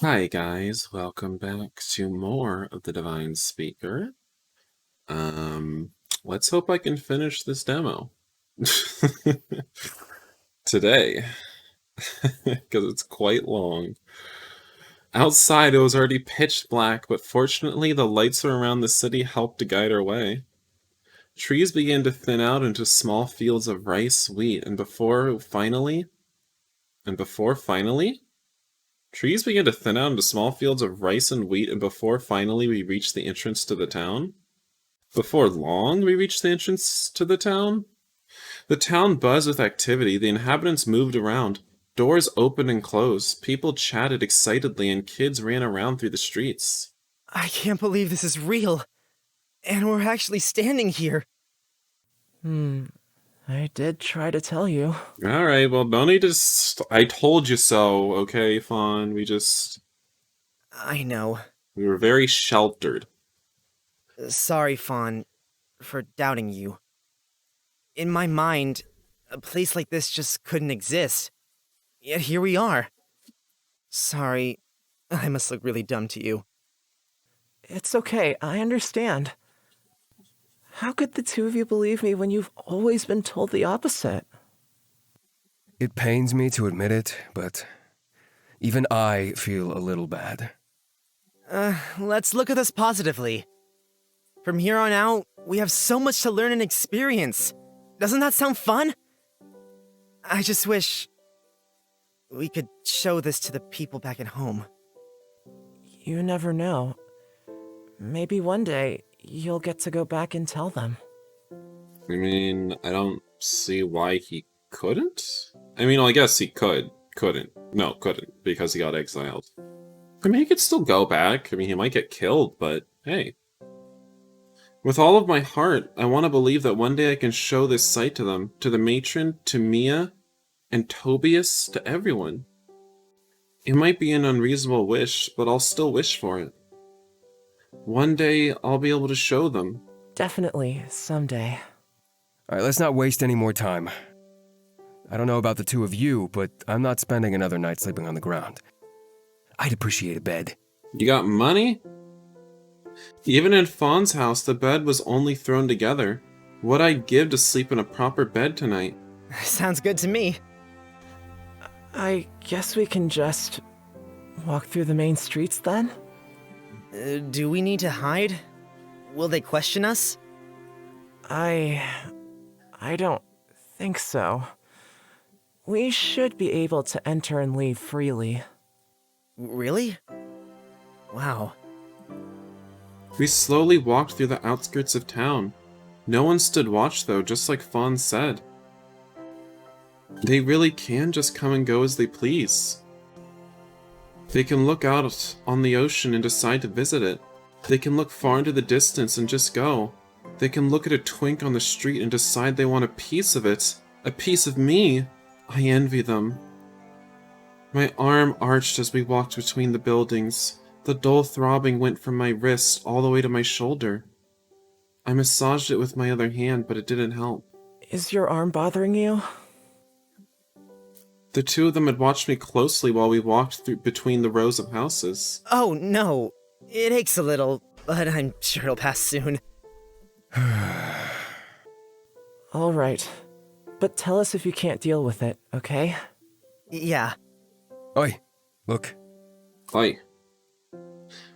Hi guys, welcome back to more of the Divine Speaker. Um, let's hope I can finish this demo today, because it's quite long. Outside it was already pitch black, but fortunately the lights around the city helped to guide our way. Trees began to thin out into small fields of rice, wheat, and before finally, trees began to thin out into small fields of rice and wheat, and before finally we reached the entrance to the town. Before long, we reached the entrance to the town. The town buzzed with activity. The inhabitants moved around. Doors opened and closed. People chatted excitedly, and kids ran around through the streets. I can't believe this is real. And we're actually standing here. I did try to tell you. Alright, well, don't need to... I told you so, okay, Fawn? I know. We were very sheltered. Sorry, Fawn, for doubting you. In my mind, a place like this just couldn't exist. Yet here we are. Sorry, I must look really dumb to you. It's okay, I understand. How could the two of you believe me when you've always been told the opposite? It pains me to admit it, but even I feel a little bad. Let's look at this positively. From here on out, we have so much to learn and experience. Doesn't that sound fun? I just wish we could show this to the people back at home. You never know. Maybe one day, you'll get to go back and tell them. I mean, I don't see why he couldn't? I mean, well, I guess he could. Couldn't, because he got exiled. I mean, he could still go back. I mean, he might get killed, but hey. With all of my heart, I want to believe that one day I can show this sight to them, to the matron, to Mia, and Tobias, to everyone. It might be an unreasonable wish, but I'll still wish for it. One day, I'll be able to show them. Definitely, someday. Alright, let's not waste any more time. I don't know about the two of you, but I'm not spending another night sleeping on the ground. I'd appreciate a bed. You got money? Even in Fawn's house, the bed was only thrown together. What I'd give to sleep in a proper bed tonight. Sounds good to me. I guess we can just walk through the main streets then? Do we need to hide? Will they question us? I don't think so. We should be able to enter and leave freely. Really? Wow. We slowly walked through the outskirts of town. No one stood watch though, just like Fawn said. They really can just come and go as they please. They can look out on the ocean and decide to visit it. They can look far into the distance and just go. They can look at a twink on the street and decide they want a piece of it. A piece of me. I envy them. My arm arched as we walked between the buildings. The dull throbbing went from my wrist all the way to my shoulder. I massaged it with my other hand, but it didn't help. Is your arm bothering you? The two of them had watched me closely while we walked through between the rows of houses. Oh, no. It aches a little, but I'm sure it'll pass soon. All right. But tell us if you can't deal with it, okay? Yeah. Oi, look. Oi.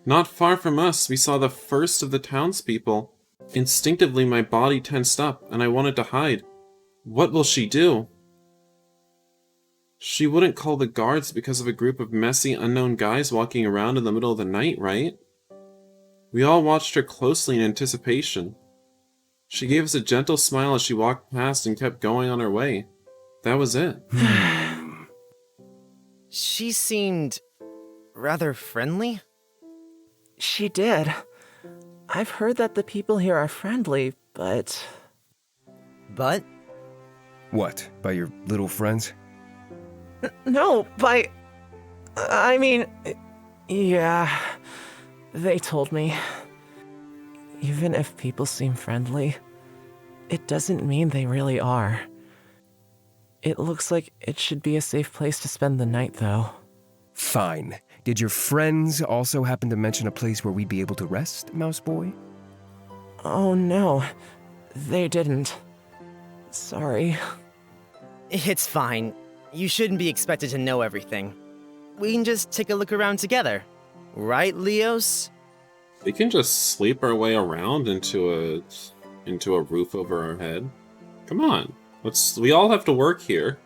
Not far from us, we saw the first of the townspeople. Instinctively, my body tensed up, and I wanted to hide. What will she do? She wouldn't call the guards because of a group of messy, unknown guys walking around in the middle of the night, right? We all watched her closely in anticipation. She gave us a gentle smile as she walked past and kept going on her way. That was it. She seemed rather friendly. She did. I've heard that the people here are friendly, but... But? What, by your little friends? No, I mean... Yeah, they told me. Even if people seem friendly, it doesn't mean they really are. It looks like it should be a safe place to spend the night, though. Fine. Did your friends also happen to mention a place where we'd be able to rest, Mouse Boy? Oh no, they didn't. Sorry. It's fine. You shouldn't be expected to know everything. We can just take a look around together. Right, Leos? We can just sleep our way around into a roof over our head. Come on. We all have to work here.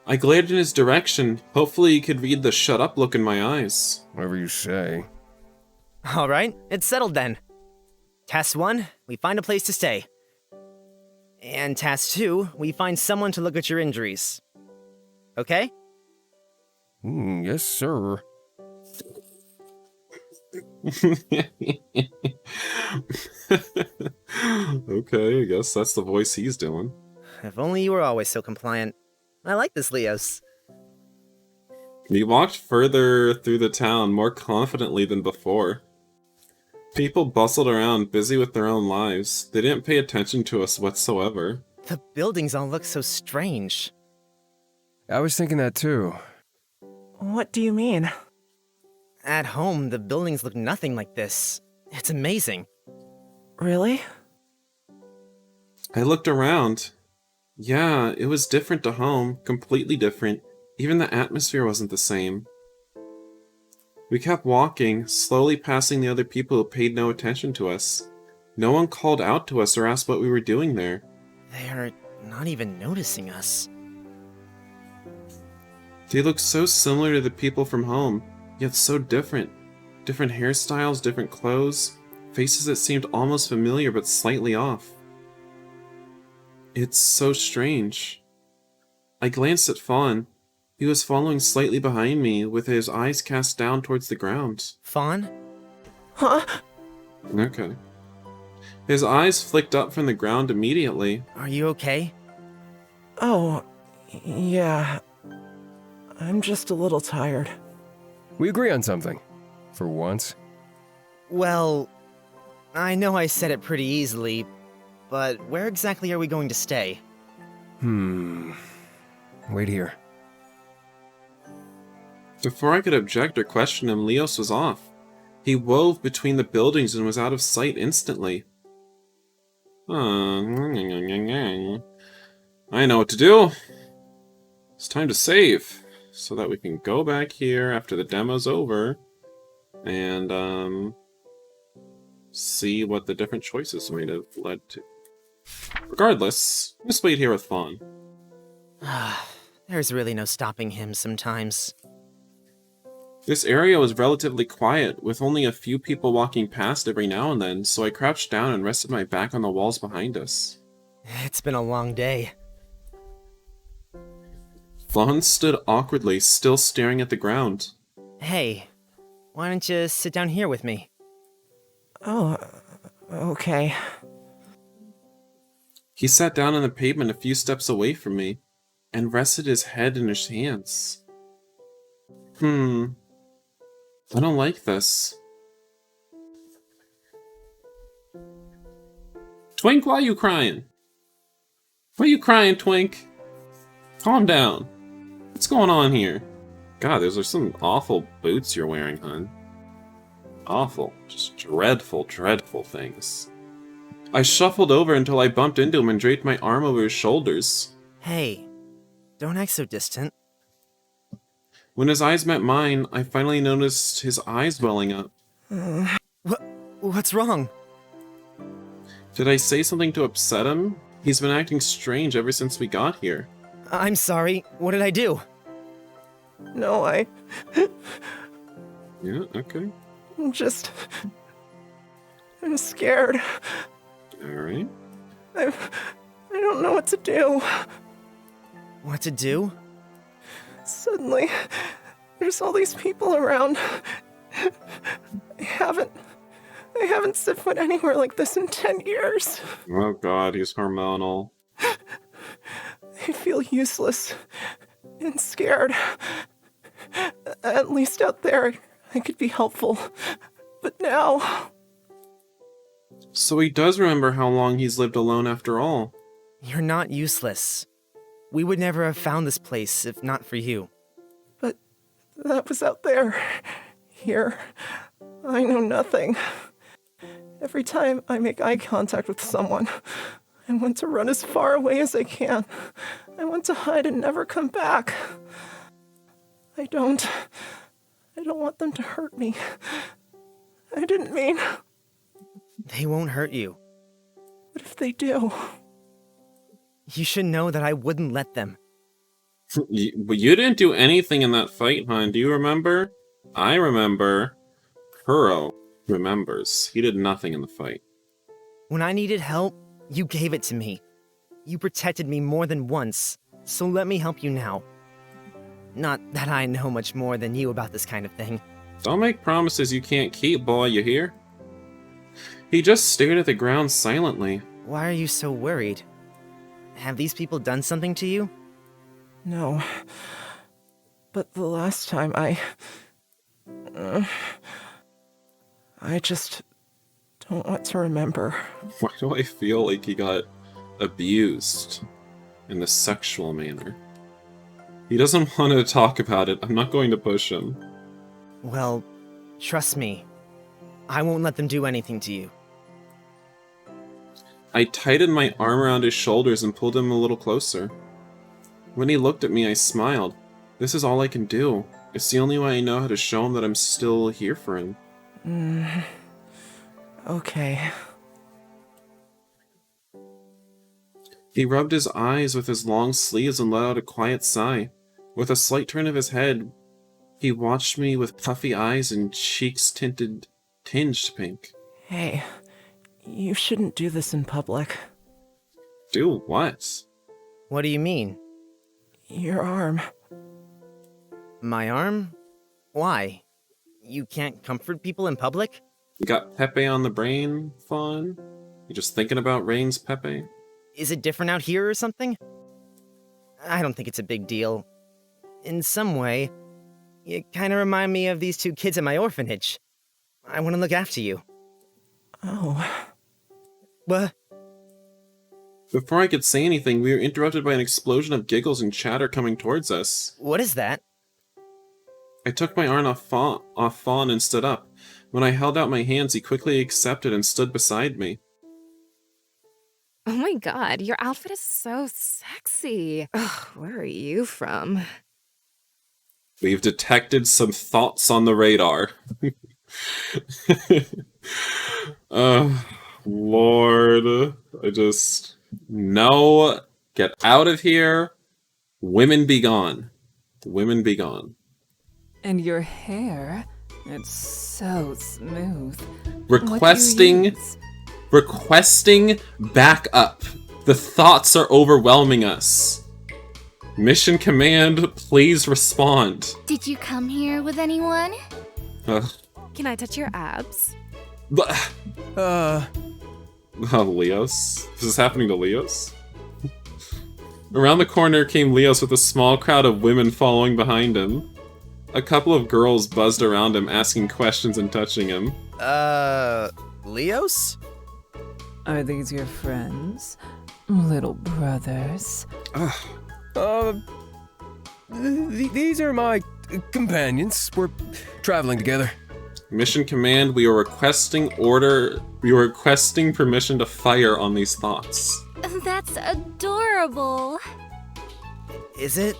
I glared in his direction. Hopefully he could read the shut up look in my eyes. Whatever you say. Alright, it's settled then. Task 1, we find a place to stay. And Task 2, we find someone to look at your injuries. Okay? Yes, sir. Okay, I guess that's the voice he's doing. If only you were always so compliant. I like this, Leos. We walked further through the town more confidently than before. People bustled around, busy with their own lives. They didn't pay attention to us whatsoever. The buildings all look so strange. I was thinking that too. What do you mean? At home, the buildings look nothing like this. It's amazing. Really? I looked around. Yeah, it was different to home, completely different. Even the atmosphere wasn't the same. We kept walking, slowly passing the other people who paid no attention to us. No one called out to us or asked what we were doing there. They are not even noticing us. They looked so similar to the people from home, yet so different. Different hairstyles, different clothes, faces that seemed almost familiar but slightly off. It's so strange. I glanced at Fawn. He was following slightly behind me, with his eyes cast down towards the ground. Fawn? Huh? Okay. His eyes flicked up from the ground immediately. Are you okay? Oh, yeah. I'm just a little tired. We agree on something. For once. Well, I know I said it pretty easily, but where exactly are we going to stay? Wait here. Before I could object or question him, Leos was off. He wove between the buildings and was out of sight instantly. I know what to do. It's time to save, so that we can go back here after the demo's over, and, see what the different choices might have led to. Regardless, just wait here with Fawn. There's really no stopping him sometimes. This area was relatively quiet, with only a few people walking past every now and then, so I crouched down and rested my back on the walls behind us. It's been a long day. Fawn stood awkwardly, still staring at the ground. Hey, why don't you sit down here with me? Oh, okay. He sat down on the pavement a few steps away from me, and rested his head in his hands. I don't like this. Twink, why are you crying? Why are you crying, Twink? Calm down. What's going on here? God, those are some awful boots you're wearing, hon. Awful. Just dreadful, dreadful things. I shuffled over until I bumped into him and draped my arm over his shoulders. Hey, don't act so distant. When his eyes met mine, I finally noticed his eyes welling up. What's wrong? Did I say something to upset him? He's been acting strange ever since we got here. I'm sorry, what did I do? No, Yeah, okay. I'm scared. Alright. I don't know what to do. What to do? Suddenly, there's all these people around. I haven't set foot anywhere like this in 10 years. Oh god, he's hormonal. I feel useless and scared. At least out there, I could be helpful. But now... So he does remember how long he's lived alone after all. You're not useless. We would never have found this place if not for you. But That was out there. Here, I know nothing. Every time I make eye contact with someone, I want to run as far away as I can. I want to hide and never come back. I don't want them to hurt me. I didn't mean. They won't hurt you. What if they do? You should know that I wouldn't let them. But you didn't do anything in that fight, hon. Do you remember? I remember. Kuro remembers. He did nothing in the fight. When I needed help, you gave it to me. You protected me more than once, so let me help you now. Not that I know much more than you about this kind of thing. Don't make promises you can't keep, boy, you hear? He just stared at the ground silently. Why are you so worried? Have these people done something to you? No. But the last time I just don't want to remember. Why do I feel like he got abused in a sexual manner? He doesn't want to talk about it. I'm not going to push him. Well, trust me. I won't let them do anything to you. I tightened my arm around his shoulders and pulled him a little closer. When he looked at me, I smiled. This is all I can do. It's the only way I know how to show him that I'm still here for him. Okay. He rubbed his eyes with his long sleeves and let out a quiet sigh. With a slight turn of his head, he watched me with puffy eyes and cheeks tinged pink. Hey, you shouldn't do this in public. Do what? What do you mean? Your arm. My arm? Why? You can't comfort people in public? You got Pepe on the brain, Fawn? You just thinking about Rain's Pepe? Is it different out here or something? I don't think it's a big deal. In some way, you kind of remind me of these two kids at my orphanage. I want to look after you. Oh. What? Before I could say anything, we were interrupted by an explosion of giggles and chatter coming towards us. What is that? I took my arm off Fawn and stood up. When I held out my hands, he quickly accepted and stood beside me. Oh my god, your outfit is so sexy. Ugh, where are you from? We've detected some thoughts on the radar. Lord. No. Get out of here. Women be gone. Women be gone. And your hair, it's so smooth. Requesting backup. The thoughts are overwhelming us. Mission command, please respond. Did you come here with anyone? Can I touch your abs? Leos? Is this happening to Leos? Around the corner came Leos with a small crowd of women following behind him. A couple of girls buzzed around him, asking questions and touching him. Leos? Are these your friends? Little brothers? These are my companions. We're traveling together. Mission command, we are requesting permission to fire on these thoughts. That's adorable. Is it?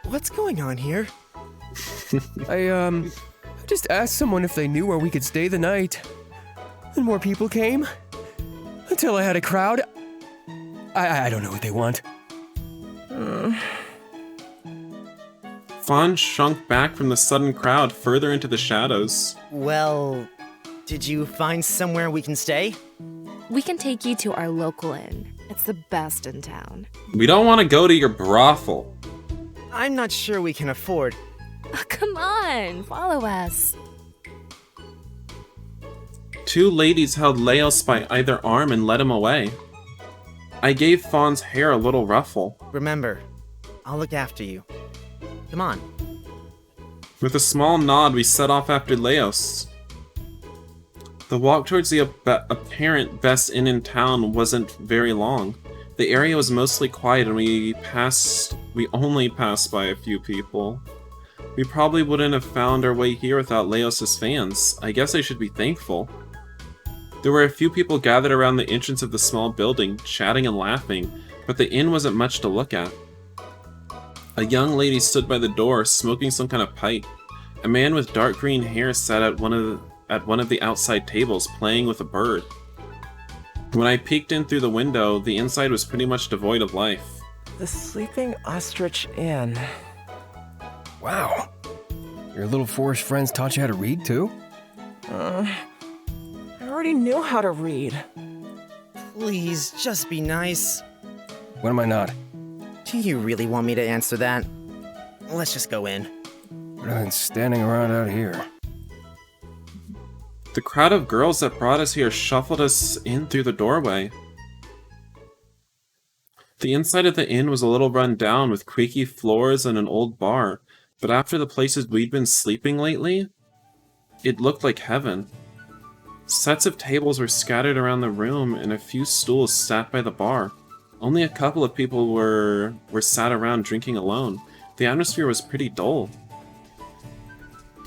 What's going on here? I just asked someone if they knew where we could stay the night. And more people came. Until I had a crowd. I don't know what they want. Fawn shrunk back from the sudden crowd further into the shadows. Well, did you find somewhere we can stay? We can take you to our local inn. It's the best in town. We don't want to go to your brothel. I'm not sure we can afford. Oh, come on, follow us. Two ladies held Leos by either arm and led him away. I gave Fawn's hair a little ruffle. Remember, I'll look after you. Come on. With a small nod, we set off after Leos. The walk towards the apparent best inn in town wasn't very long. The area was mostly quiet and we only passed by a few people. We probably wouldn't have found our way here without Leos' fans. I guess I should be thankful. There were a few people gathered around the entrance of the small building, chatting and laughing, but the inn wasn't much to look at. A young lady stood by the door, smoking some kind of pipe. A man with dark green hair sat at one of the outside tables, playing with a bird. When I peeked in through the window, the inside was pretty much devoid of life. The Sleeping Ostrich Inn. Wow. Your little forest friends taught you how to read too? I already knew how to read. Please, just be nice. When am I not? Do you really want me to answer that? Let's just go in. Rather than standing around out here. The crowd of girls that brought us here shuffled us in through the doorway. The inside of the inn was a little run down with creaky floors and an old bar, but after the places we'd been sleeping lately, it looked like heaven. Sets of tables were scattered around the room and a few stools sat by the bar. Only a couple of people were sat around drinking alone. The atmosphere was pretty dull.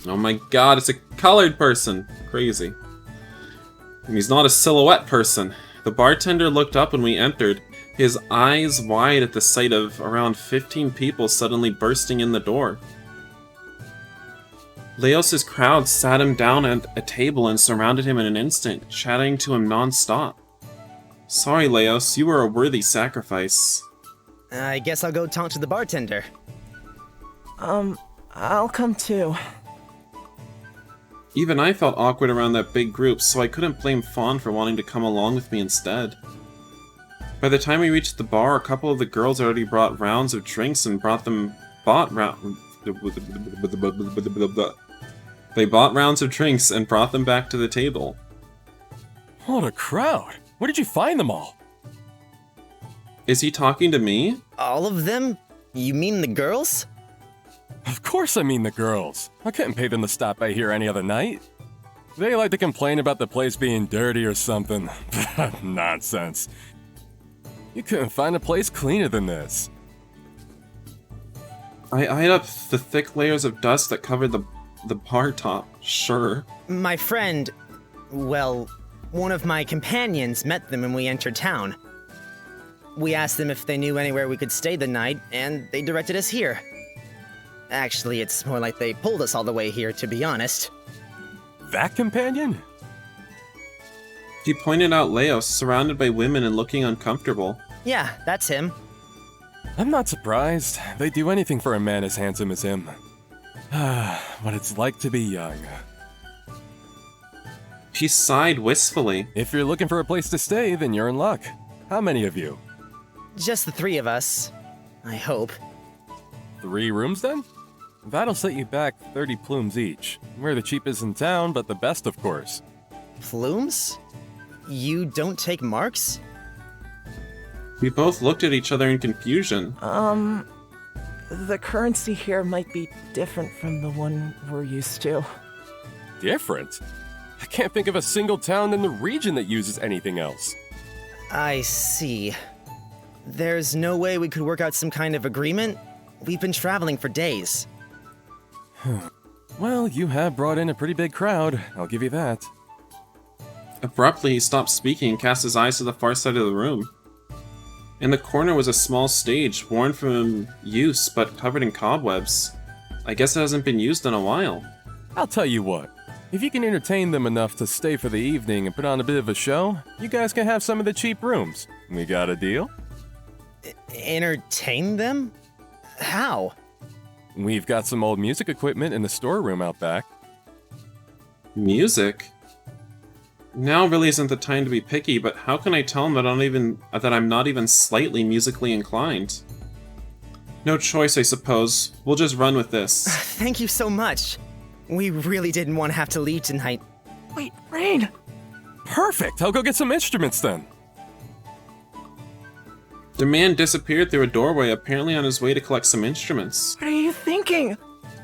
Oh my god, it's a colored person! Crazy. And he's not a silhouette person. The bartender looked up when we entered, his eyes wide at the sight of around 15 people suddenly bursting in the door. Leos' crowd sat him down at a table and surrounded him in an instant, chatting to him non-stop. Sorry, Leos, you were a worthy sacrifice. I guess I'll go talk to the bartender. I'll come too. Even I felt awkward around that big group, so I couldn't blame Fawn for wanting to come along with me instead. By the time we reached the bar, a couple of the girls already brought rounds of drinks and They bought rounds of drinks and brought them back to the table. What a crowd! Where did you find them all? Is he talking to me? All of them? You mean the girls? Of course I mean the girls. I couldn't pay them to stop by here any other night. They like to complain about the place being dirty or something. Nonsense. You couldn't find a place cleaner than this. I eyed up the thick layers of dust that covered the bar top. Sure. My friend, well, one of my companions met them when we entered town. We asked them if they knew anywhere we could stay the night, and they directed us here. Actually, it's more like they pulled us all the way here, to be honest. That companion? He pointed out Leos, surrounded by women and looking uncomfortable. Yeah, that's him. I'm not surprised. They'd do anything for a man as handsome as him. What it's like to be young. He sighed wistfully. If you're looking for a place to stay, then you're in luck. How many of you? Just the three of us. I hope. 3 rooms then? That'll set you back 30 plumes each. We're the cheapest in town, but the best, of course. Plumes? You don't take marks? We both looked at each other in confusion. The currency here might be different from the one we're used to. Different? I can't think of a single town in the region that uses anything else. I see. There's no way we could work out some kind of agreement? We've been traveling for days. Well, you have brought in a pretty big crowd, I'll give you that. Abruptly, he stopped speaking and cast his eyes to the far side of the room. In the corner was a small stage, worn from use but covered in cobwebs. I guess it hasn't been used in a while. I'll tell you what. If you can entertain them enough to stay for the evening and put on a bit of a show, you guys can have some of the cheap rooms. We got a deal? Entertain them? How? We've got some old music equipment in the storeroom out back. Music? Now really isn't the time to be picky, but how can I tell him that I'm not even slightly musically inclined? No choice, I suppose. We'll just run with this. Thank you so much. We really didn't want to have to leave tonight. Wait, Rain! Perfect! I'll go get some instruments then. The man disappeared through a doorway, apparently on his way to collect some instruments. What are you thinking?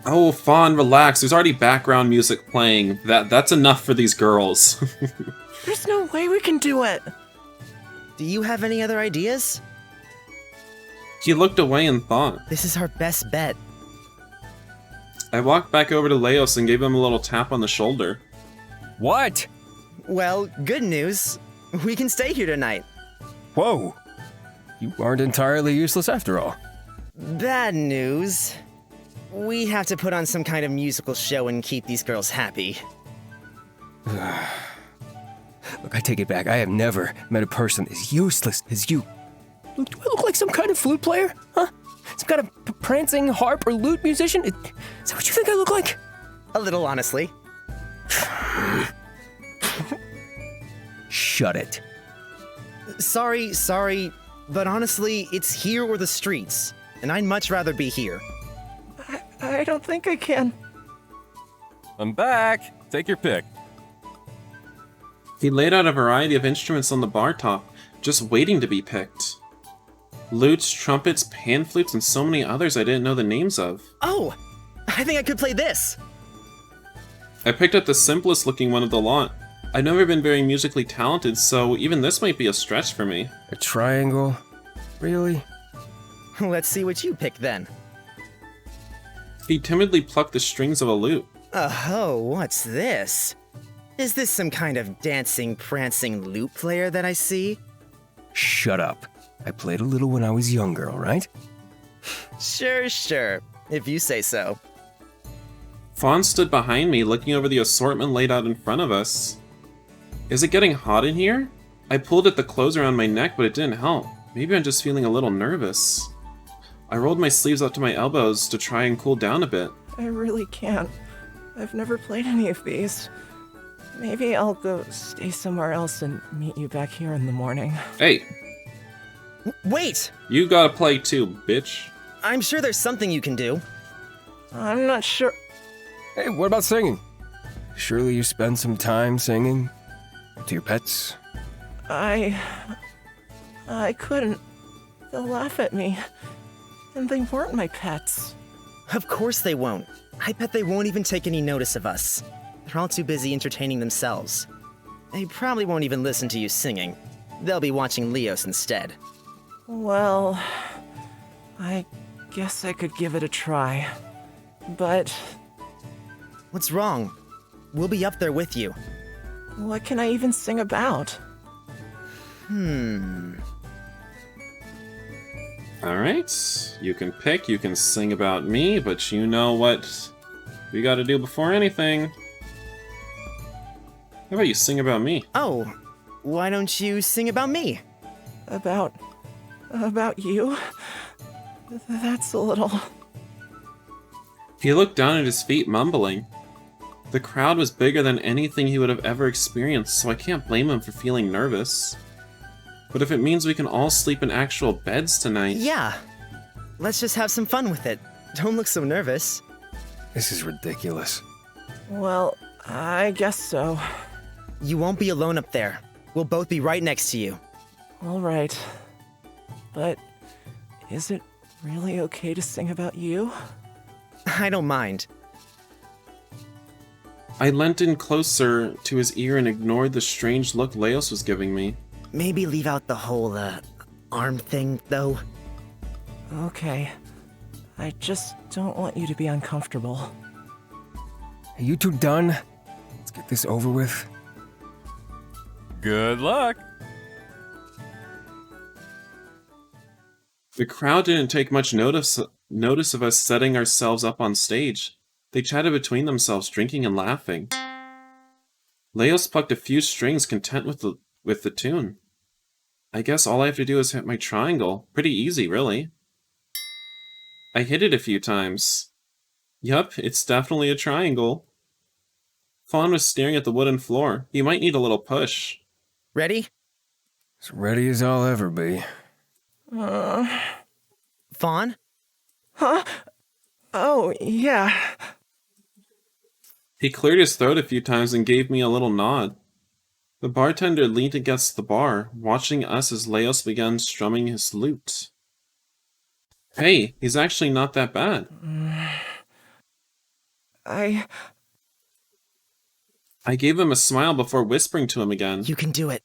Oh, Fawn, relax. There's already background music playing. That's enough for these girls. There's no way we can do it. Do you have any other ideas? He looked away and thought. This is our best bet. I walked back over to Leos and gave him a little tap on the shoulder. What? Well, good news. We can stay here tonight. Whoa. You aren't entirely useless after all. Bad news. We have to put on some kind of musical show and keep these girls happy. Look, I take it back. I have never met a person as useless as you. Do I look like some kind of flute player? Huh? Some kind of prancing harp or lute musician? Is that what you think I look like? A little, honestly. Shut it. Sorry, but honestly, it's here or the streets, and I'd much rather be here. I don't think I can. I'm back. Take your pick. He laid out a variety of instruments on the bar top, just waiting to be picked. Lutes, trumpets, pan flutes, and so many others I didn't know the names of. Oh, I think I could play this. I picked up the simplest looking one of the lot. I've never been very musically talented, so even this might be a stretch for me. A triangle? Really? Let's see what you pick then. He timidly plucked the strings of a lute. Oh, what's this? Is this some kind of dancing, prancing lute player that I see? Shut up. I played a little when I was younger, all right? Sure, if you say so. Fawn stood behind me, looking over the assortment laid out in front of us. Is it getting hot in here? I pulled at the clothes around my neck, but it didn't help. Maybe I'm just feeling a little nervous. I rolled my sleeves up to my elbows to try and cool down a bit. I really can't. I've never played any of these. Maybe I'll go stay somewhere else and meet you back here in the morning. Hey, Wait! you gotta play too, bitch. I'm sure there's something you can do. I'm not sure. Hey, what about singing? Surely you spend some time singing to your pets? I couldn't. They'll laugh at me. And they weren't my pets. Of course they won't. I bet they won't even take any notice of us. They're all too busy entertaining themselves. They probably won't even listen to you singing. They'll be watching Leos instead. Well, I guess I could give it a try. But What's wrong? We'll be up there with you. what can I even sing about? Alright, you can pick, you can sing about me, but you know what we gotta do before anything. How about you sing about me? Oh, why don't you sing about me? About you? That's a little... He looked down at his feet, mumbling. The crowd was bigger than anything he would have ever experienced, so I can't blame him for feeling nervous. But if it means we can all sleep in actual beds tonight... Yeah. Let's just have some fun with it. Don't look so nervous. This is ridiculous. Well, I guess so. You won't be alone up there. We'll both be right next to you. All right. But is it really okay to sing about you? I don't mind. I leant in closer to his ear and ignored the strange look Leos was giving me. Maybe leave out the whole, arm thing, though. Okay. I just don't want you to be uncomfortable. Are you two done? Let's get this over with. Good luck. The crowd didn't take much notice of us setting ourselves up on stage. They chatted between themselves, drinking and laughing. Leos plucked a few strings, content with the tune. I guess all I have to do is hit my triangle. Pretty easy, really. I hit it a few times. Yup, it's definitely a triangle. Fawn was staring at the wooden floor. He might need a little push. Ready? As ready as I'll ever be. Fawn? Huh? Oh, yeah. He cleared his throat a few times and gave me a little nod. The bartender leaned against the bar, watching us as Leos began strumming his lute. Hey, he's actually not that bad. I gave him a smile before whispering to him again. You can do it.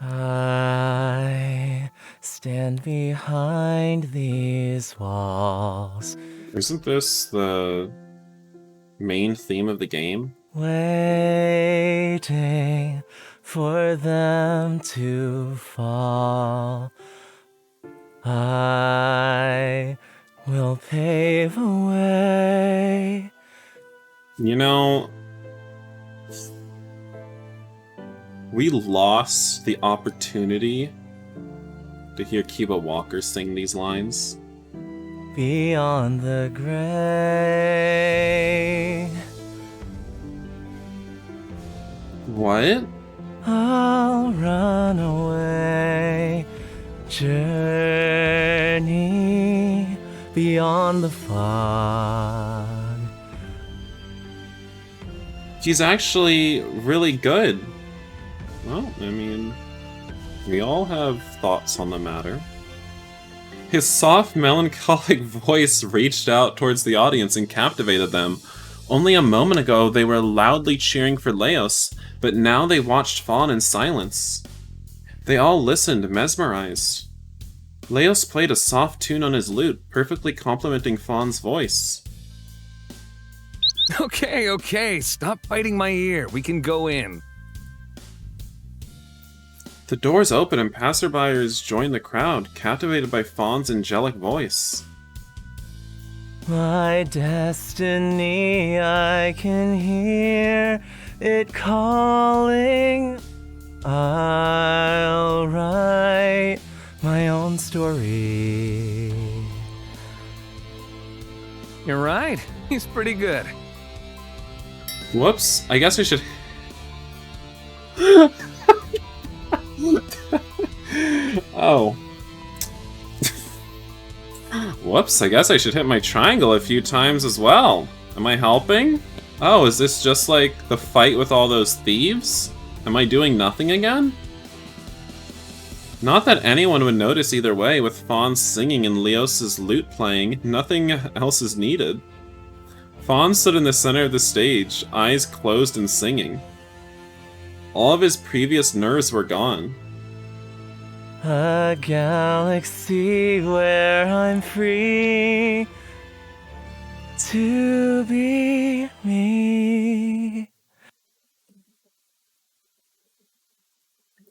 I stand stand behind these walls, Isn't this the main theme of the game? waiting for them to fall. I will pave a way. You know, we lost the opportunity to hear Kiba Walker sing these lines. Beyond the gray, What? I'll run away, journey beyond the fog. He's actually really good. Well, I mean, we all have thoughts on the matter. His soft, melancholic voice reached out towards the audience and captivated them. Only a moment ago, they were loudly cheering for Leos, but now they watched Fawn in silence. They all listened, mesmerized. Leos played a soft tune on his lute, perfectly complementing Fawn's voice. Okay, stop biting my ear. We can go in. The doors open and passerbyers join the crowd, captivated by Fawn's angelic voice. My destiny, I can hear it calling. I'll write my own story. You're right. He's pretty good. Whoops, I guess I should... Oh. Whoops, I guess I should hit my triangle a few times as well. Am I helping? Oh, is this just like the fight with all those thieves? Am I doing nothing again? Not that anyone would notice either way, with Fawn singing and Leos's lute playing, nothing else is needed. Fawn stood in the center of the stage, eyes closed and singing. All of his previous nerves were gone. A galaxy where I'm free to be me.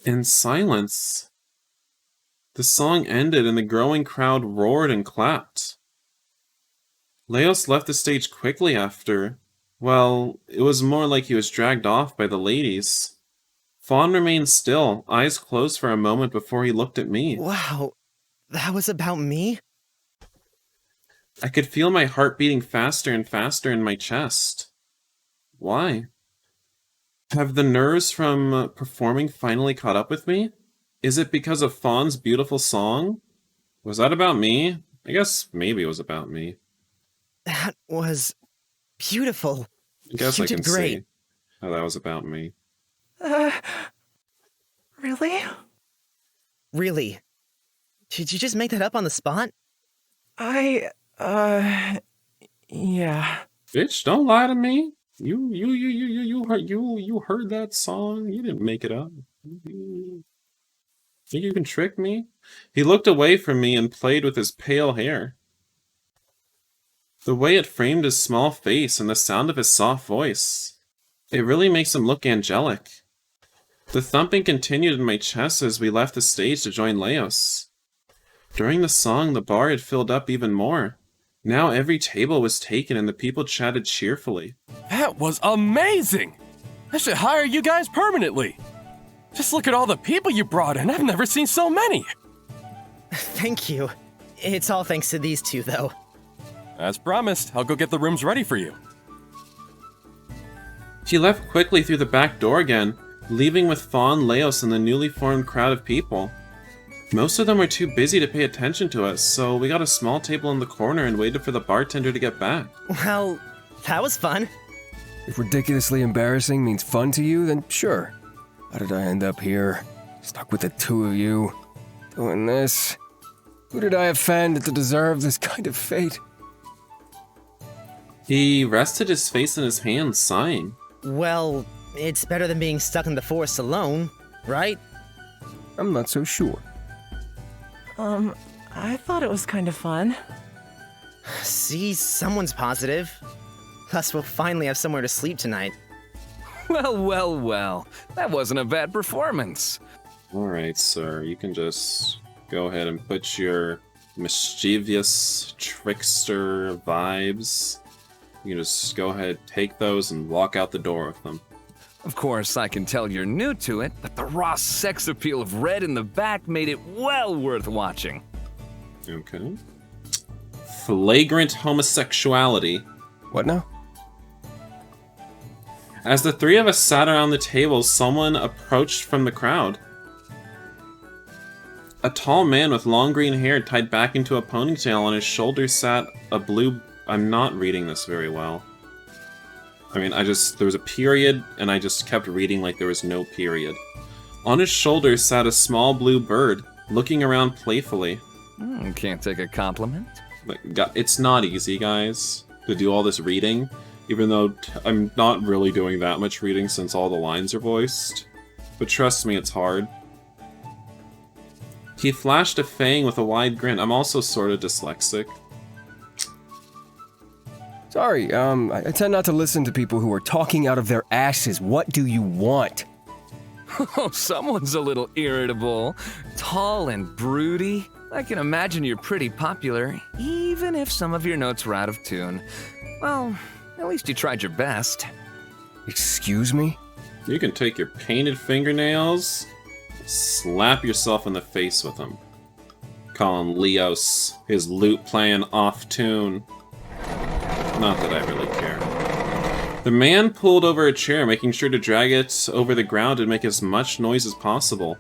In silence, the song ended and the growing crowd roared and clapped. Leos left the stage quickly after. Well, it was more like he was dragged off by the ladies. Fawn remained still, eyes closed for a moment before he looked at me. Wow, that was about me? I could feel my heart beating faster and faster in my chest. Why? Have the nerves from performing finally caught up with me? Is it because of Fawn's beautiful song? Was that about me? I guess maybe it was about me. That was beautiful. I guess You I can did great. see how that was about me. Really? Really? Did you just make that up on the spot? Yeah. Bitch, don't lie to me. You heard that song. You didn't make it up. Think you can trick me? He looked away from me and played with his pale hair. The way it framed his small face and the sound of his soft voice. It really makes him look angelic. The thumping continued in my chest as we left the stage to join Leos. During the song, the bar had filled up even more. Now every table was taken and the people chatted cheerfully. That was amazing! I should hire you guys permanently. Just look at all the people you brought in. I've never seen so many. Thank you. It's all thanks to these two, though. As promised, I'll go get the rooms ready for you. He left quickly through the back door again, leaving with Fawn, Leos, and the newly formed crowd of people. Most of them were too busy to pay attention to us, so we got a small table in the corner and waited for the bartender to get back. Well, that was fun. If ridiculously embarrassing means fun to you, then sure. How did I end up here? Stuck with the two of you? Doing this? Who did I offend to deserve this kind of fate? He rested his face in his hands, sighing. Well, it's better than being stuck in the forest alone, right? I'm not so sure. I thought it was kind of fun. See, someone's positive. Thus, we'll finally have somewhere to sleep tonight. Well. That wasn't a bad performance. Alright, sir. You can just go ahead and put your mischievous trickster vibes. You can just go ahead, take those, and walk out the door with them. Of course, I can tell you're new to it, but the raw sex appeal of Red in the back made it well worth watching. Okay. Flagrant homosexuality. What now? As the three of us sat around the table, someone approached from the crowd. A tall man with long green hair tied back into a ponytail. On his shoulders sat a blue... I'm not reading this very well. I mean, there was a period, and I just kept reading like there was no period. On his shoulders sat a small blue bird, looking around playfully. Can't take a compliment. Like, it's not easy, guys, to do all this reading, even though I'm not really doing that much reading since all the lines are voiced. But trust me, it's hard. He flashed a fang with a wide grin. I'm also sort of dyslexic. Sorry, I tend not to listen to people who are talking out of their asses. What do you want? Oh, someone's a little irritable. Tall and broody. I can imagine you're pretty popular, even if some of your notes were out of tune. Well, at least you tried your best. Excuse me? You can take your painted fingernails, slap yourself in the face with them. Calling Leos, his lute playing off tune. Not that I really care. The man pulled over a chair, making sure to drag it over the ground and make as much noise as possible.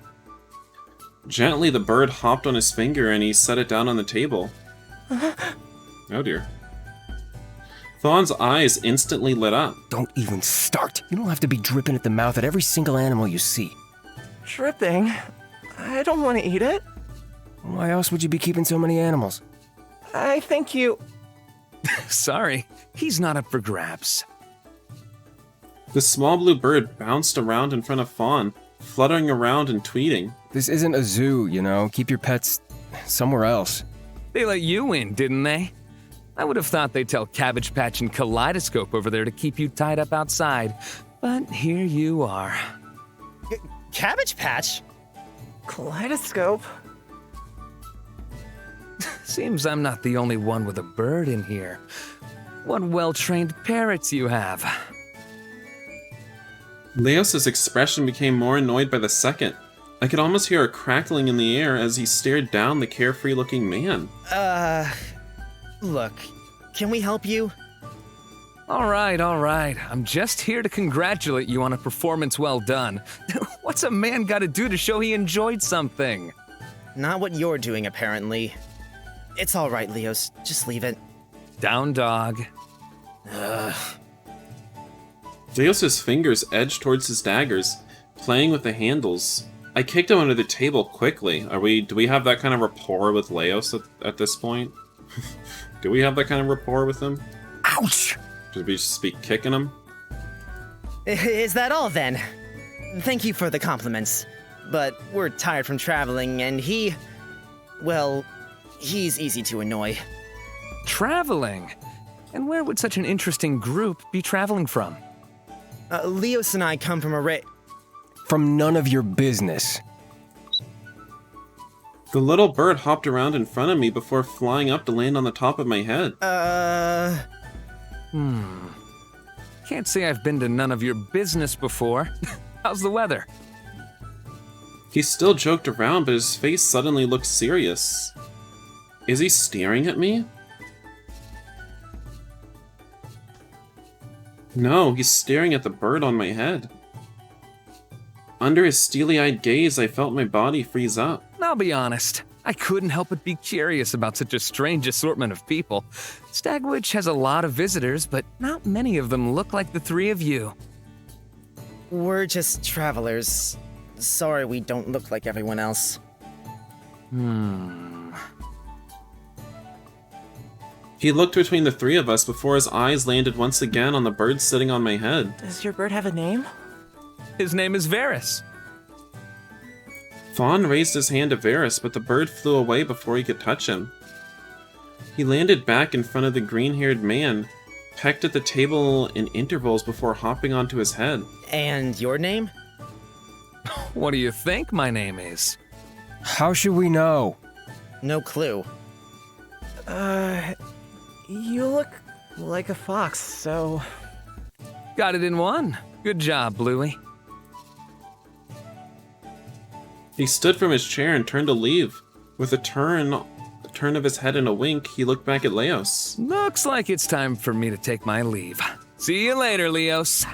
Gently, the bird hopped on his finger and he set it down on the table. Oh dear. Thawne's eyes instantly lit up. Don't even start. You don't have to be dripping at the mouth at every single animal you see. Dripping? I don't want to eat it. Why else would you be keeping so many animals? I think you... Sorry, he's not up for grabs. The small blue bird bounced around in front of Fawn, fluttering around and tweeting. This isn't a zoo, you know. Keep your pets somewhere else. They let you in, didn't they? I would have thought they'd tell Cabbage Patch and Kaleidoscope over there to keep you tied up outside. But here you are. Cabbage Patch? Kaleidoscope? Seems I'm not the only one with a bird in here. What well-trained parrots you have. Leos's expression became more annoyed by the second. I could almost hear a crackling in the air as he stared down the carefree-looking man. Look, can we help you? All right. I'm just here to congratulate you on a performance well done. What's a man got to do to show he enjoyed something? Not what you're doing, apparently. It's all right, Leos. Just leave it. Down dog. Leos's fingers edged towards his daggers, playing with the handles. I kicked him under the table quickly. Do we have that kind of rapport with Leos at this point? Do we have that kind of rapport with him? Ouch! Should we just be kicking him? Is that all, then? Thank you for the compliments. But we're tired from traveling, and well, he's easy to annoy. Traveling? And where would such an interesting group be traveling from? Leos and I come from From none of your business. The little bird hopped around in front of me before flying up to land on the top of my head. Can't say I've been to none of your business before. How's the weather? He still joked around, but his face suddenly looked serious. Is he staring at me? No, he's staring at the bird on my head. Under his steely-eyed gaze, I felt my body freeze up. I'll be honest. I couldn't help but be curious about such a strange assortment of people. Stagwitch has a lot of visitors, but not many of them look like the three of you. We're just travelers. Sorry we don't look like everyone else. He looked between the three of us before his eyes landed once again on the bird sitting on my head. Does your bird have a name? His name is Varys. Fawn raised his hand to Varys, but the bird flew away before he could touch him. He landed back in front of the green-haired man, pecked at the table in intervals before hopping onto his head. And your name? What do you think my name is? How should we know? No clue. You look like a fox, so... Got it in one. Good job, Bluey. He stood from his chair and turned to leave. With a turn of his head and a wink, he looked back at Leos. Looks like it's time for me to take my leave. See you later, Leos.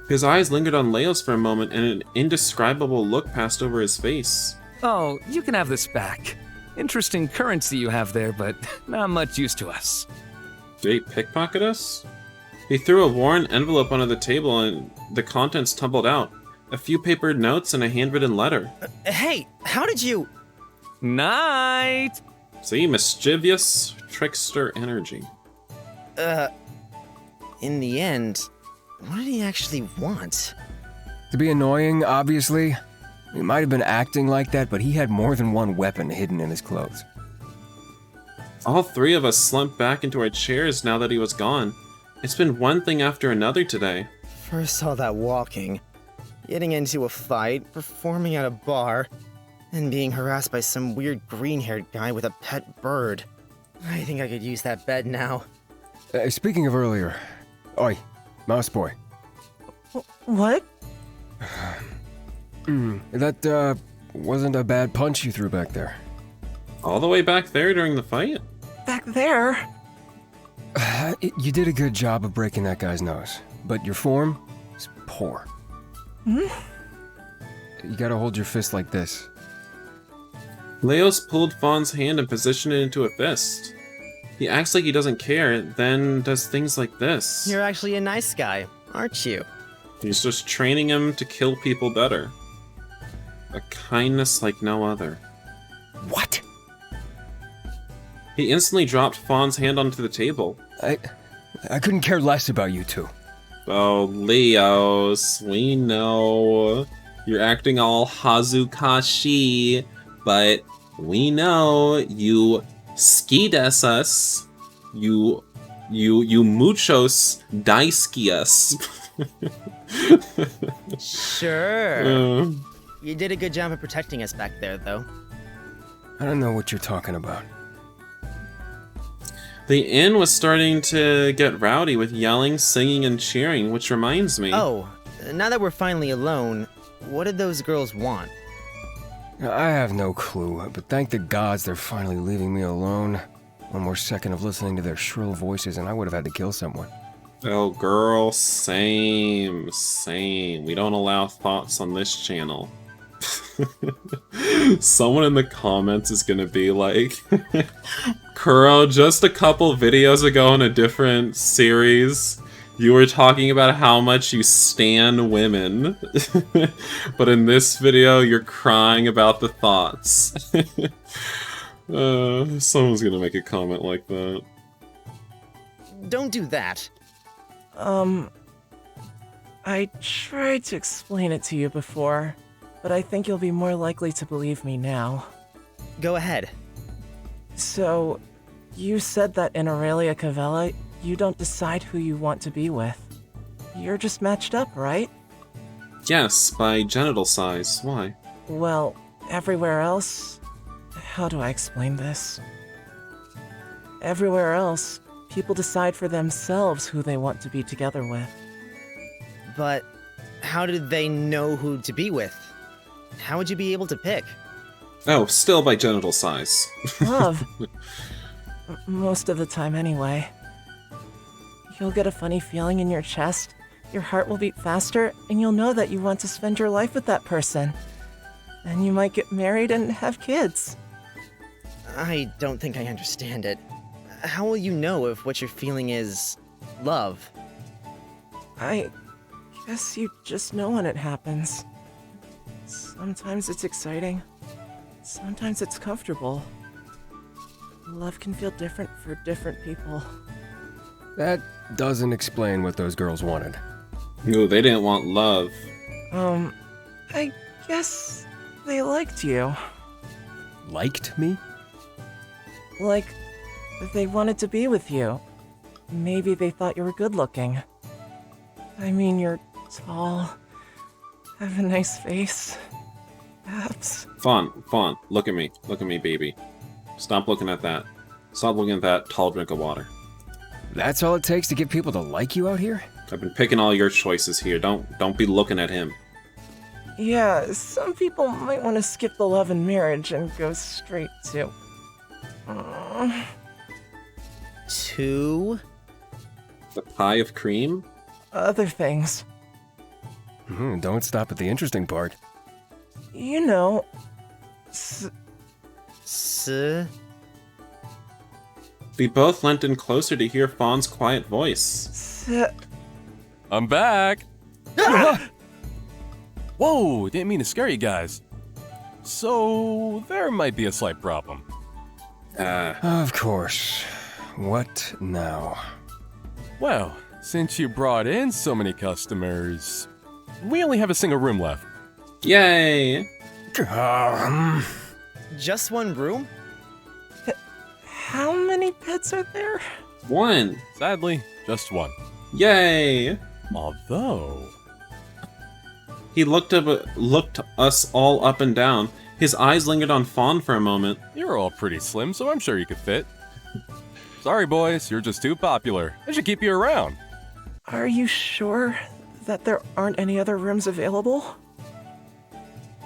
His eyes lingered on Leos for a moment, and an indescribable look passed over his face. Oh, you can have this back. Interesting currency you have there, but not much use to us. Did he pickpocket us? He threw a worn envelope onto the table, and the contents tumbled out. A few papered notes and a handwritten letter. Hey, how did you... Night! See, mischievous trickster energy. In the end, what did he actually want? To be annoying, obviously. He might have been acting like that, but he had more than one weapon hidden in his clothes. All three of us slumped back into our chairs now that he was gone. It's been one thing after another today. First all that walking, getting into a fight, performing at a bar, and being harassed by some weird green-haired guy with a pet bird. I think I could use that bed now. Speaking of earlier... Oi, mouse boy. What? That, wasn't a bad punch you threw back there. All the way back there during the fight? Back there? You did a good job of breaking that guy's nose, but your form is poor. You gotta hold your fist like this. Leos pulled Fawn's hand and positioned it into a fist. He acts like he doesn't care, then does things like this. You're actually a nice guy, aren't you? He's just training him to kill people better. A kindness like no other. What? He instantly dropped Fawn's hand onto the table. I couldn't care less about you two. Oh, Leos, we know. You're acting all Hazukashi, but we know you skides us. You muchos daisukias. Sure. You did a good job of protecting us back there, though. I don't know what you're talking about. The inn was starting to get rowdy with yelling, singing, and cheering, which reminds me... Oh, now that we're finally alone, what did those girls want? I have no clue, but thank the gods they're finally leaving me alone. One more second of listening to their shrill voices and I would have had to kill someone. Oh, girl, same. We don't allow thoughts on this channel. Someone in the comments is gonna be like, Kuro, just a couple videos ago in a different series, you were talking about how much you stan women, but in this video, you're crying about the thoughts. Someone's gonna make a comment like that. Don't do that. I tried to explain it to you before, but I think you'll be more likely to believe me now. Go ahead. So, you said that in Aurelia Cavella, you don't decide who you want to be with. You're just matched up, right? Yes, by genital size. Why? Well, everywhere else... How do I explain this? Everywhere else, people decide for themselves who they want to be together with. But how did they know who to be with? How would you be able to pick? Oh, still by genital size. Love. Most of the time, anyway. You'll get a funny feeling in your chest, your heart will beat faster, and you'll know that you want to spend your life with that person. And you might get married and have kids. I don't think I understand it. How will you know if what you're feeling is... love? I guess you just know when it happens. Sometimes it's exciting. Sometimes it's comfortable. Love can feel different for different people. That doesn't explain what those girls wanted. Ooh, they didn't want love. I guess they liked you. Liked me? Like, they wanted to be with you. Maybe they thought you were good looking. I mean, you're tall, have a nice face. Perhaps. Fawn, look at me. Look at me, baby. Stop looking at that. Stop looking at that tall drink of water. That's all it takes to get people to like you out here? I've been picking all your choices here. Don't be looking at him. Yeah, some people might want to skip the love and marriage and go straight to... Two? The pie of cream? other things. Don't stop at the interesting part. You know... We both leant in closer to hear Fawn's quiet voice. I'm back! Whoa, didn't mean to scare you guys. So, there might be a slight problem. Of course. What now? Well, since you brought in so many customers, we only have a single room left. Yay! Just one room? How many beds are there? One! Sadly, just one. Yay! Although... He looked us all up and down. His eyes lingered on Fawn for a moment. You're all pretty slim, so I'm sure you could fit. Sorry, boys, you're just too popular. I should keep you around. Are you sure that there aren't any other rooms available?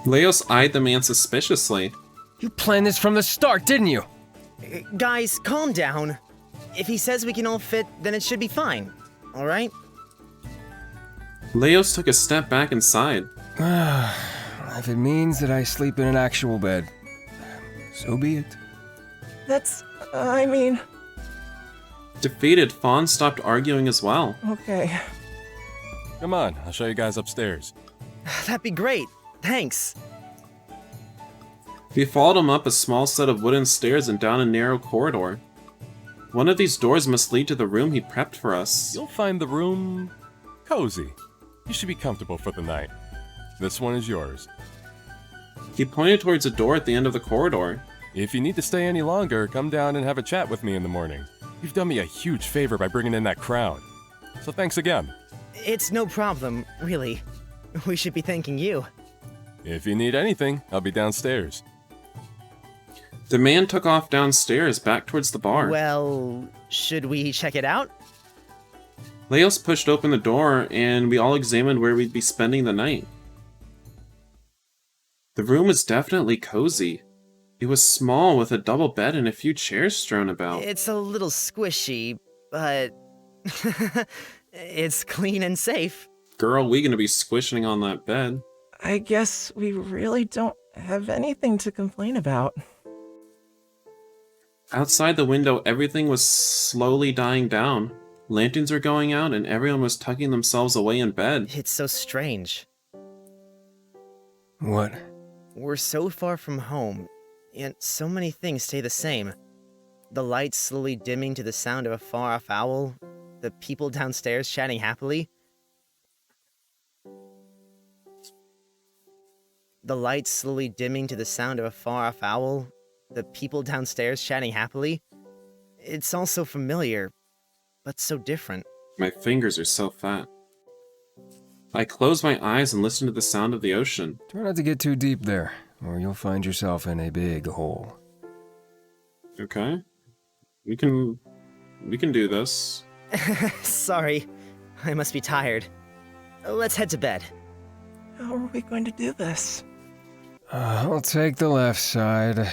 Leos eyed the man suspiciously. You planned this from the start, didn't you? Guys, calm down. If he says we can all fit, then it should be fine. Alright? Leos took a step back and sighed. If it means that I sleep in an actual bed, so be it. I mean... Defeated, Fawn stopped arguing as well. Okay. Come on, I'll show you guys upstairs. That'd be great. Thanks. We followed him up a small set of wooden stairs and down a narrow corridor. One of these doors must lead to the room he prepped for us. You'll find the room... cozy. You should be comfortable for the night. This one is yours. He pointed towards a door at the end of the corridor. If you need to stay any longer, come down and have a chat with me in the morning. You've done me a huge favor by bringing in that crowd. So thanks again. It's no problem, really. We should be thanking you. If you need anything, I'll be downstairs. The man took off downstairs, back towards the bar. Well, should we check it out? Leos pushed open the door, and we all examined where we'd be spending the night. The room was definitely cozy. It was small, with a double bed and a few chairs strewn about. It's a little squishy, but... it's clean and safe. Girl, we gonna be squishing on that bed. I guess we really don't have anything to complain about. Outside the window, everything was slowly dying down. Lanterns were going out, and everyone was tucking themselves away in bed. It's so strange. What? We're so far from home, yet so many things stay the same. The lights slowly dimming to the sound of a far-off owl, the people downstairs chatting happily. The lights slowly dimming to the sound of a far-off owl, the people downstairs chatting happily. It's all so familiar, but so different. My fingers are so fat. I closed my eyes and listened to the sound of the ocean. Try not to get too deep there, or you'll find yourself in a big hole. Okay. We can do this. Sorry, I must be tired. Let's head to bed. How are we going to do this? I'll take the left side.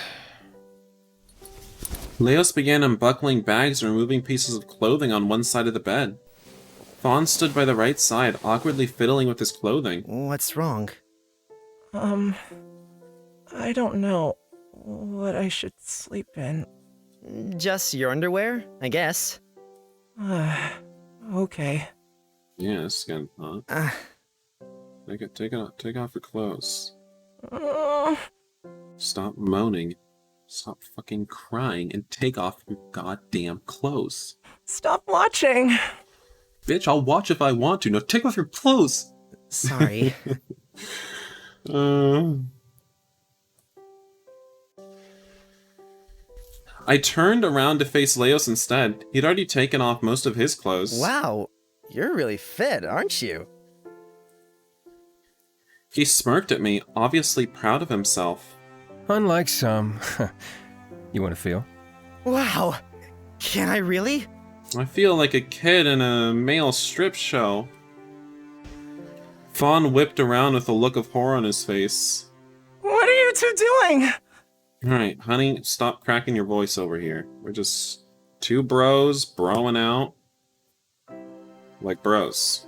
Leos began unbuckling bags and removing pieces of clothing on one side of the bed. Fawn stood by the right side, awkwardly fiddling with his clothing. What's wrong? I don't know what I should sleep in. Just your underwear, I guess. Okay. Yeah, it's good, huh? Take off your clothes. Stop moaning. Stop fucking crying and take off your goddamn clothes. Stop watching! Bitch, I'll watch if I want to. Now take off your clothes! Sorry. I turned around to face Leos instead. He'd already taken off most of his clothes. Wow, you're really fit, aren't you? He smirked at me, obviously proud of himself. Unlike some. You want to feel? Wow, can I really? I feel like a kid in a male strip show. Fawn whipped around with a look of horror on his face. What are you two doing? Alright, honey, stop cracking your voice over here. We're just two bros broing out. Like bros.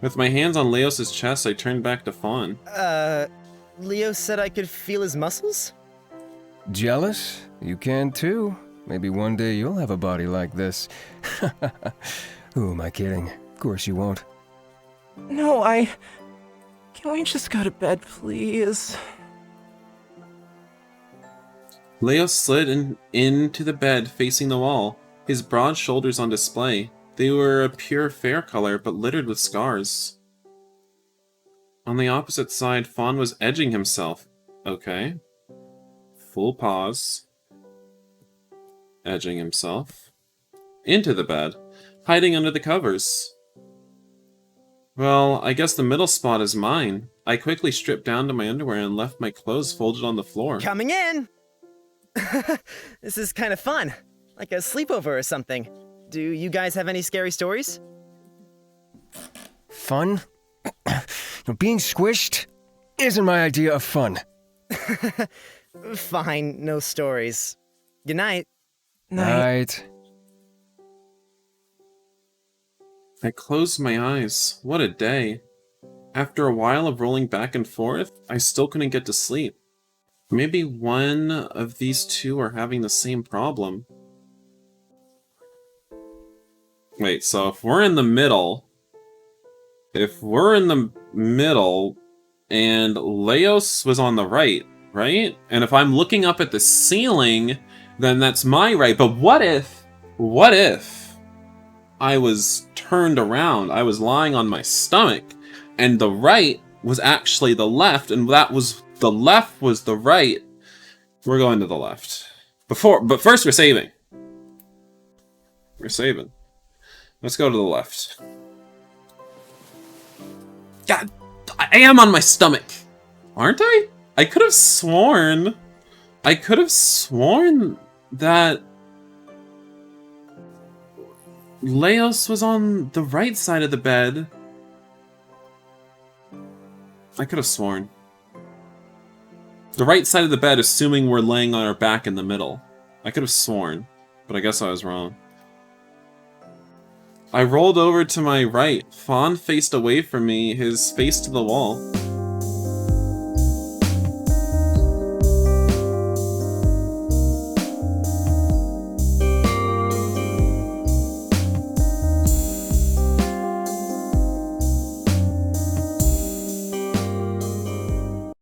With my hands on Leos' chest, I turned back to Fawn. Leo said I could feel his muscles? Jealous? You can too. Maybe one day you'll have a body like this. Who am I kidding? Of course you won't. No, Can we just go to bed, please? Leo slid into the bed facing the wall, his broad shoulders on display. They were a pure fair color, but littered with scars. On the opposite side, Fawn was edging himself. Okay. Full pause. Edging himself. Into the bed, hiding under the covers. Well, I guess the middle spot is mine. I quickly stripped down to my underwear and left my clothes folded on the floor. Coming in! This is kind of fun. Like a sleepover or something. Do you guys have any scary stories? Fun? Being squished isn't my idea of fun. Fine, no stories. Good night. Night. I closed my eyes. What a day. After a while of rolling back and forth, I still couldn't get to sleep. Maybe one of these two are having the same problem. Wait, so if we're in the middle... and Leos was on the right? And if I'm looking up at the ceiling, then that's my right. But what if I was turned around, I was lying on my stomach, and the right was actually the left, and the left was the right? We're going to the left. But first we're saving. We're saving. Let's go to the left. God, I am on my stomach. Aren't I? I could have sworn that Leos was on the right side of the bed. I could have sworn. The right side of the bed, assuming we're laying on our back in the middle. I could have sworn, but I guess I was wrong. I rolled over to my right. Fawn faced away from me, his face to the wall.